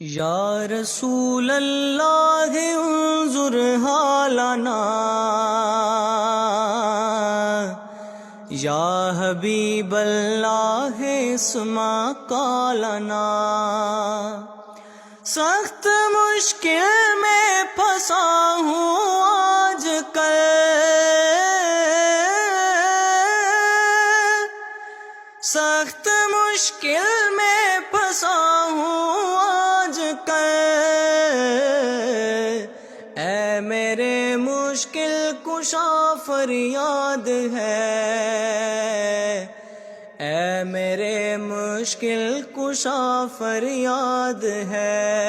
یا رسول اللہ انظر حالنا، یا حبیب اللہ اسمع قالنا۔ سخت مشکل میں پھنسا ہوں آج کل، سخت مشکل میں پھنسا ہوں آج کل، اے میرے مشکل کشا فریاد ہے، اے میرے مشکل کشا فریاد ہے۔